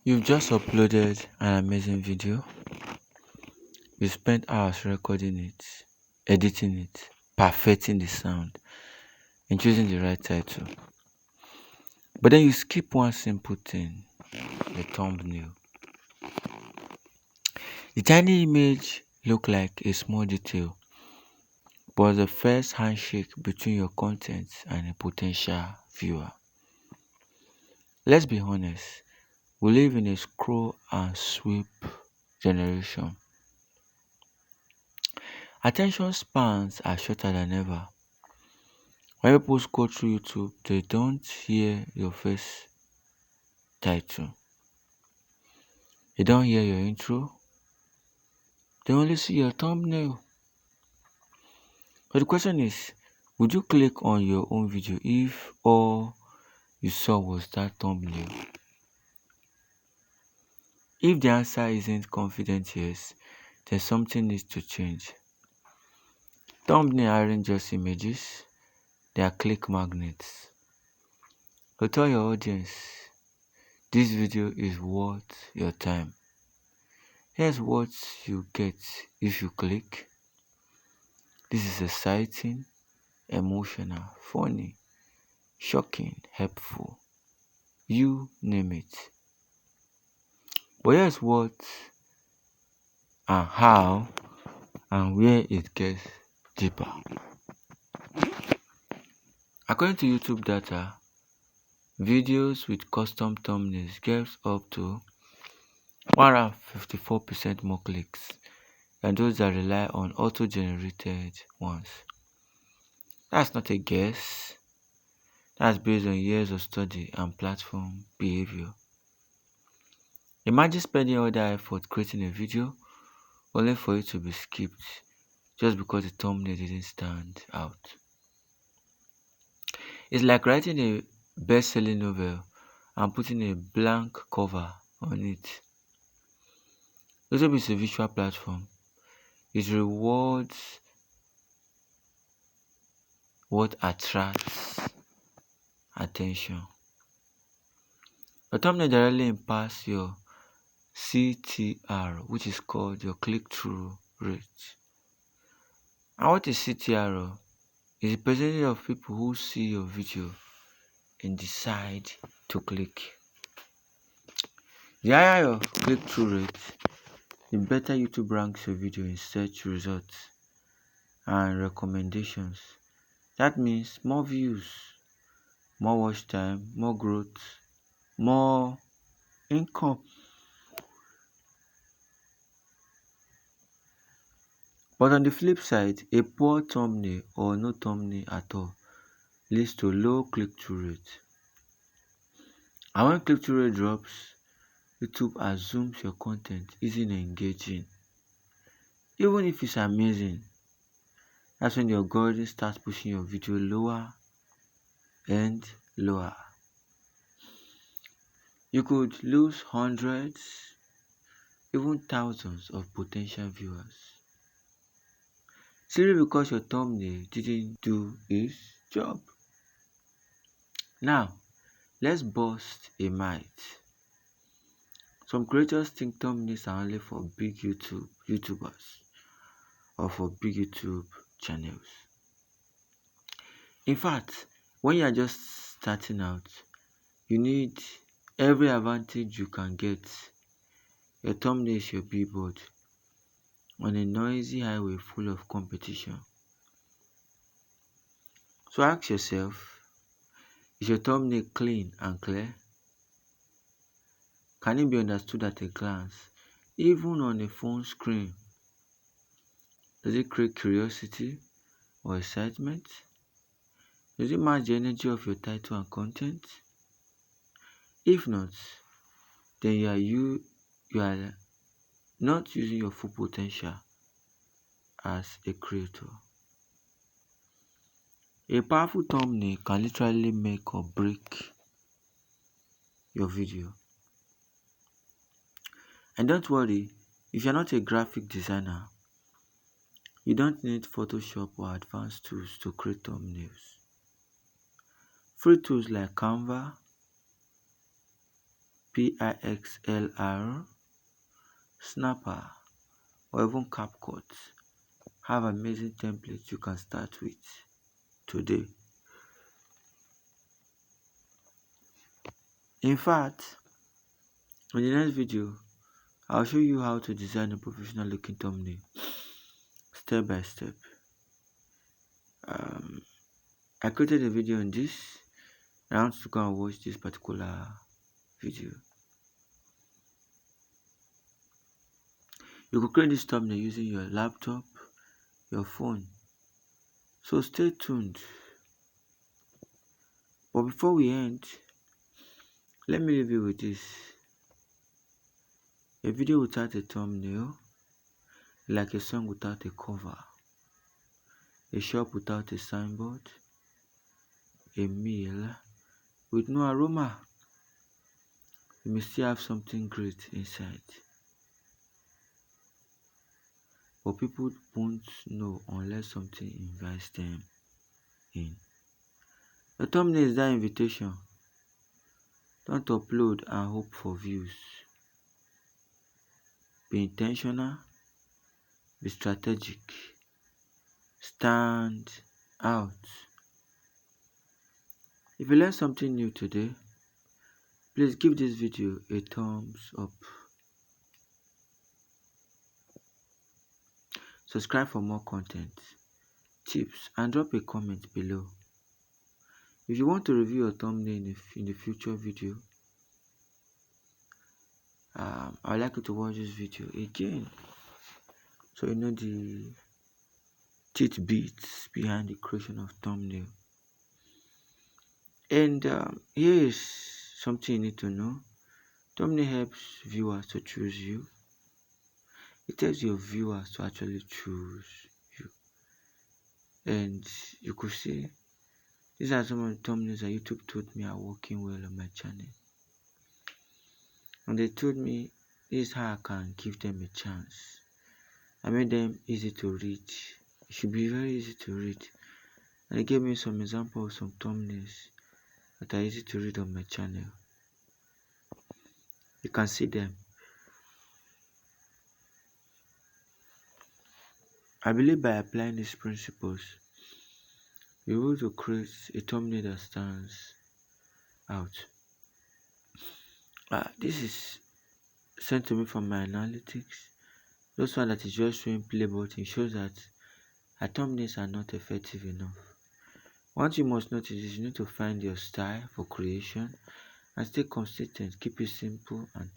You've just uploaded an amazing video. You spent hours recording it, editing it, perfecting the sound, and choosing the right title. But then you skip one simple thing, the thumbnail. The tiny image looked like a small detail, but was the first handshake between your content and a potential viewer. Let's be honest, we live in a scroll and sweep generation. Attention spans are shorter than ever. When people scroll through YouTube, they don't hear your first title. They don't hear your intro. They only see your thumbnail. But the question is, would you click on your own video if all you saw was that thumbnail? If the answer isn't confident yes, then something needs to change. Thumbnails aren't just images, they are click magnets. So tell your audience, this video is worth your time. Here's what you get if you click. This is exciting, emotional, funny, shocking, helpful. You name it. But here's what and how and where it gets deeper. According to YouTube data, videos with custom thumbnails get up to 154% more clicks than those that rely on auto-generated ones. That's not a guess. That's based on years of study and platform behavior. Imagine spending all that effort creating a video only for it to be skipped just because the thumbnail didn't stand out. It's like writing a best-selling novel and putting a blank cover on it. YouTube is a visual platform. It rewards what attracts attention. A thumbnail directly impacts your CTR, which is called your click-through rate. And what is CTR? It's the percentage of people who see your video and decide to click. The higher your click-through rate, the better YouTube ranks your video in search results and recommendations. That means more views, more watch time, more growth, more income. But on the flip side, a poor thumbnail or no thumbnail at all leads to low click-through rate. And when click-through rate drops, YouTube assumes your content isn't engaging. Even if it's amazing, that's when the algorithm starts pushing your video lower and lower. You could lose hundreds, even thousands of potential viewers simply because your thumbnail didn't do its job. Now, let's bust a myth. Some creators think thumbnails are only for big YouTubers or for big YouTube channels. In fact, when you are just starting out, you need every advantage you can get. Your thumbnail is your billboard on a noisy highway full of competition. So ask yourself, is your thumbnail clean and clear? Can it be understood at a glance, even on a phone screen? Does it create curiosity or excitement? Does it match the energy of your title and content? If not, then you are not using your full potential as a creator. A powerful thumbnail can literally make or break your video. And don't worry, if you're not a graphic designer, you don't need Photoshop or advanced tools to create thumbnails. Free tools like Canva, Pixlr, Snapper, or even CapCut have amazing templates you can start with today. In fact, in the next video, I'll show you how to design a professional looking thumbnail step by step. I created a video on this. I want to go and watch this particular video. You could create this thumbnail using your laptop, your phone. So stay tuned. But before we end, let me leave you with this. A video without a thumbnail, like a song without a cover. A shop without a signboard. A meal with no aroma. You may still have something great inside. But people won't know unless something invites them in. The thumbnail is that invitation. Don't upload and hope for views. Be intentional. Be strategic. Stand out. If you learned something new today, please give this video a thumbs up. Subscribe for more content, tips, and drop a comment below. If you want to review your thumbnail in the future video, I would like you to watch this video again, so you know the tidbits behind the creation of thumbnail. And here is something you need to know. Thumbnail helps viewers to choose you. It tells your viewers to actually choose you. And you could see these are some of the thumbnails that YouTube told me are working well on my channel. And they told me this is how I can give them a chance. I made them easy to read. It should be very easy to read. And they gave me some examples of some thumbnails that are easy to read on my channel. You can see them. I believe by applying these principles, you're able to create a thumbnail that stands out. This is sent to me from my analytics. This one that is just showing play button shows that our thumbnails are not effective enough. What you must notice is you need to find your style for creation and stay consistent. Keep it simple and